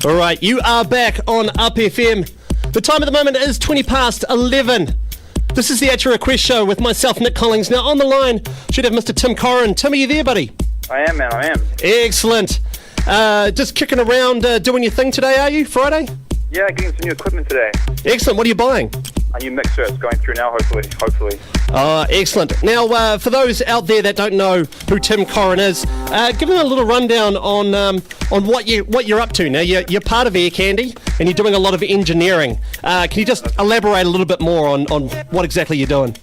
All right, you are back on Up FM. The time at the moment is 20 past 11. This is the At Your Request show with myself, Nick Collings. Now on the line, should have Mr. Tim Corin. Tim, are you there, buddy? I am, man, I am. Excellent. Just kicking around doing your thing today, are you? Friday? Yeah, getting some new equipment today. Excellent. What are you buying? A new mixer. It's going through now, hopefully. Excellent. Now, for those out there that don't know who Tim Corin is, give them a little rundown on what you're up to. Now, you're part of Air Candy, and you're doing a lot of engineering. Can you just elaborate a little bit more on what exactly you're doing?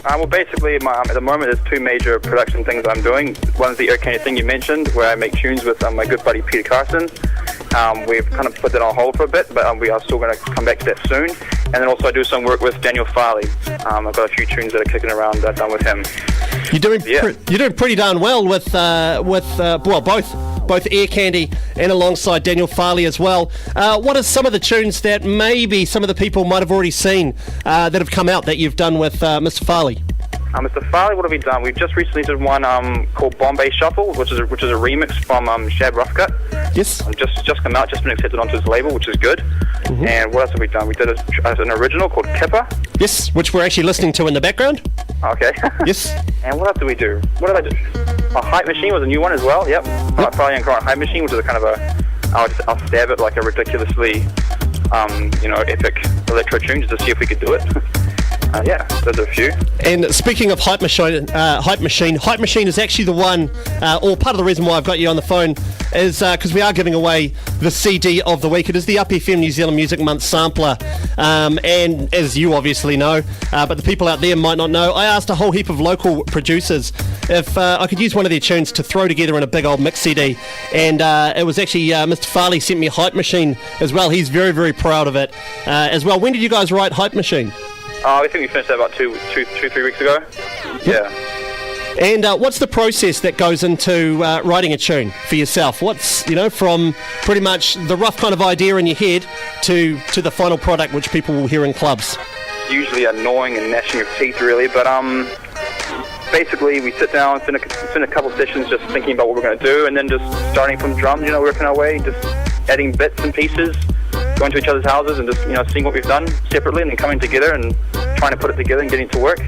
Well, basically, at the moment, there's two major production things I'm doing. One's the Air Candy thing you mentioned, where I make tunes with my good buddy Peter Carson. We've kind of put that on hold for a bit, but we are still going to come back to that soon. And then also I do some work with Daniel Farley. I've got a few tunes that are kicking around done with him. You're doing pretty darn well with both Air Candy and alongside Daniel Farley as well. What are some of the tunes that maybe some of the people might have already seen that have come out that you've done with Mr. Farley? Mr. Farley, what have we done? We've just recently did one called Bombay Shuffle, which is a remix from Shab Roughcut. Yes. Just come out, just been accepted onto his label, which is good. Mm-hmm. And what else have we done? We did an original called Kipper. Yes, which we're actually listening to in the background. Okay. Yes. And what else did we do? What did I do? A Hype Machine was a new one as well. Yep. Farley and Corin Hype Machine, which is a kind of I'll stab it like a ridiculously, epic electro tune just to see if we could do it. Yeah, those are a few. And speaking of Hype Machine is actually the one, or part of the reason why I've got you on the phone is because we are giving away the CD of the week. It is the Up FM New Zealand Music Month sampler, and as you obviously know, but the people out there might not know, I asked a whole heap of local producers if I could use one of their tunes to throw together in a big old mix CD, and it was actually Mr. Farley sent me Hype Machine as well. He's very, very proud of it as well. When did you guys write Hype Machine? I think we finished that about 3 weeks ago. Yeah. And what's the process that goes into writing a tune for yourself? What's, from pretty much the rough kind of idea in your head to the final product which people will hear in clubs? Usually annoying and gnashing of teeth, really, but basically we sit down, spend a couple of sessions just thinking about what we're going to do, and then just starting from drums, working our way, just adding bits and pieces, going to each other's houses and just, seeing what we've done separately and then coming together and trying to put it together and getting it to work.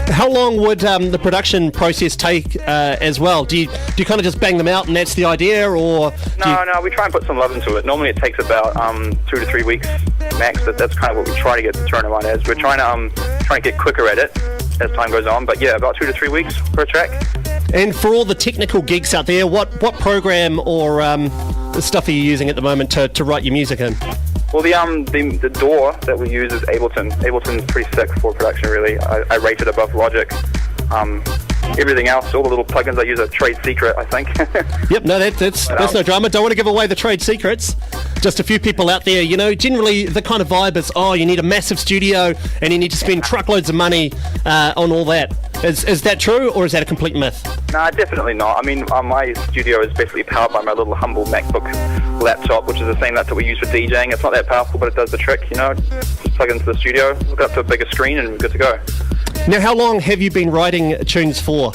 How long would the production process take as well? Do you kind of just bang them out and that's the idea, or? No, we try and put some love into it. Normally it takes about 2 to 3 weeks max. That's kind of what we try to get the turnaround as. We're trying to get quicker at it as time goes on, but yeah, about 2 to 3 weeks per track. And for all the technical geeks out there, what program or the stuff are you using at the moment to write your music in? Well, the DAW that we use is Ableton. Ableton's pretty sick for production, really. I rate it above Logic. Everything else, all the little plugins I use are trade secret, I think. Yep, no, that's no drama. Don't want to give away the trade secrets. Just a few people out there, generally the kind of vibe is, you need a massive studio and you need to spend truckloads of money on all that. Is that true, or is that a complete myth? Nah, definitely not. I mean, my studio is basically powered by my little humble MacBook laptop, which is the same laptop we use for DJing. It's not that powerful, but it does the trick, Just plug into the studio, hook it up to a bigger screen, and we're good to go. Now, how long have you been writing tunes for?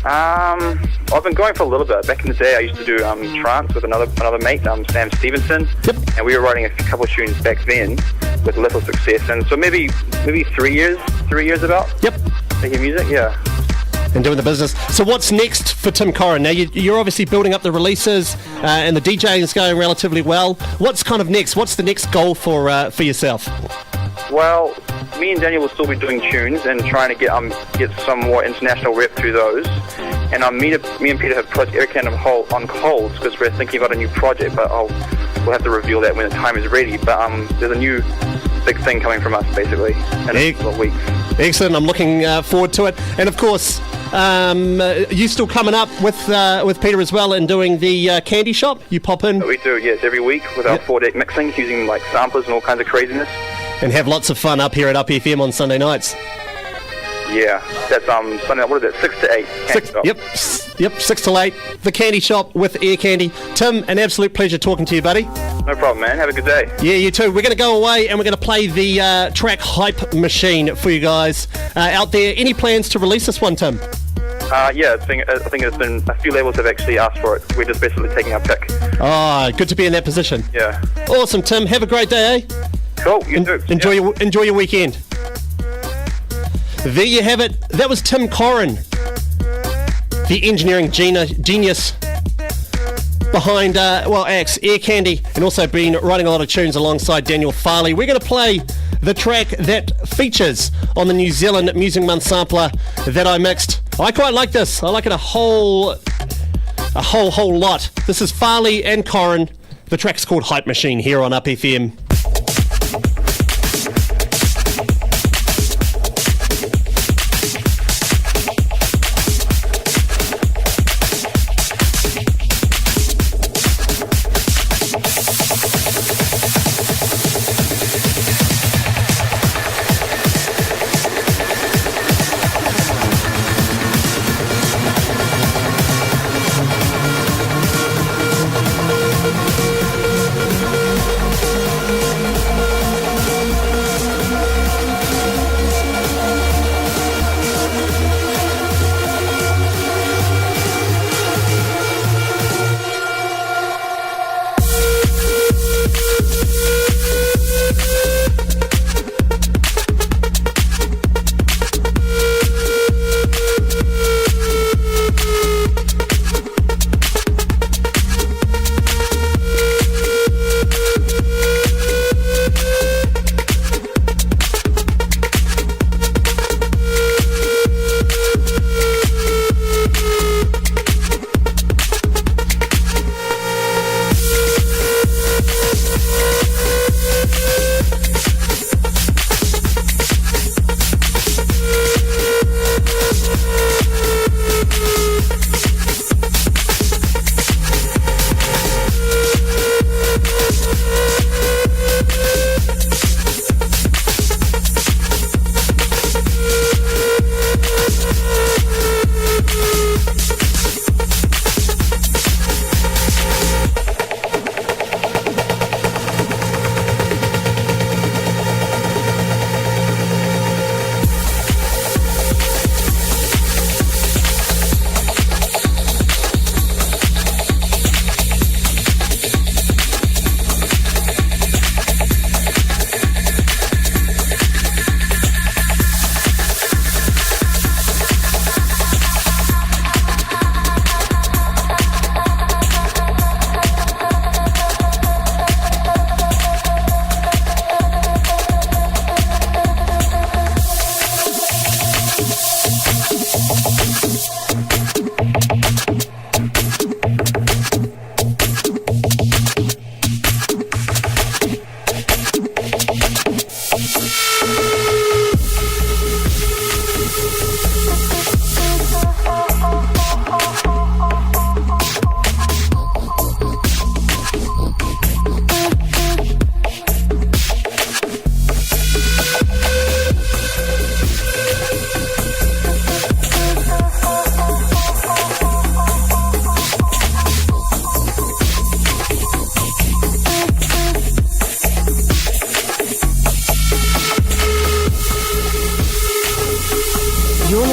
I've been going for a little bit. Back in the day, I used to do trance with another mate, Sam Stevenson. Yep. And we were writing a couple of tunes back then with little success. And so maybe 3 years about. Yep. Making music, yeah. And doing the business. So what's next for Tim Corin? Now, you're obviously building up the releases and the DJing is going relatively well. What's kind of next? What's the next goal for yourself? Well, me and Daniel will still be doing tunes and trying to get some more international rep through those. And me and Peter have put Air Candy on hold because we're thinking about a new project, but we'll have to reveal that when the time is ready. But there's a new big thing coming from us, basically, in a couple of weeks. Excellent. I'm looking forward to it. And of course, you still coming up with Peter as well and doing the candy shop? You pop in? We do, yes, every week with our 4-deck mixing, using like samplers and all kinds of craziness. And have lots of fun up here at Up FM on Sunday nights. Yeah, that's Sunday. What is it? 6 to 8. Yep, 6 to 8. The candy shop with Air Candy. Tim, an absolute pleasure talking to you, buddy. No problem, man. Have a good day. Yeah, you too. We're going to go away and we're going to play the track Hype Machine for you guys out there. Any plans to release this one, Tim? Yeah, I think it's been a few labels have actually asked for it. We're just basically taking our pick. Oh, good to be in that position. Yeah. Awesome, Tim. Have a great day, eh? Cool. You too. Enjoy your weekend. There you have it. That was Tim Corin, the engineering genius behind Axe, Air Candy, and also been writing a lot of tunes alongside Daniel Farley. We're going to play the track that features on the New Zealand Music Month sampler that I mixed. I quite like this. I like it a whole lot. This is Farley and Corin. The track's called Hype Machine here on Up FM.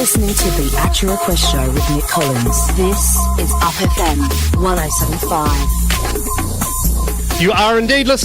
Listening to the At Your Request show with Nick Collins. This is Up FM 1075. You are indeed listening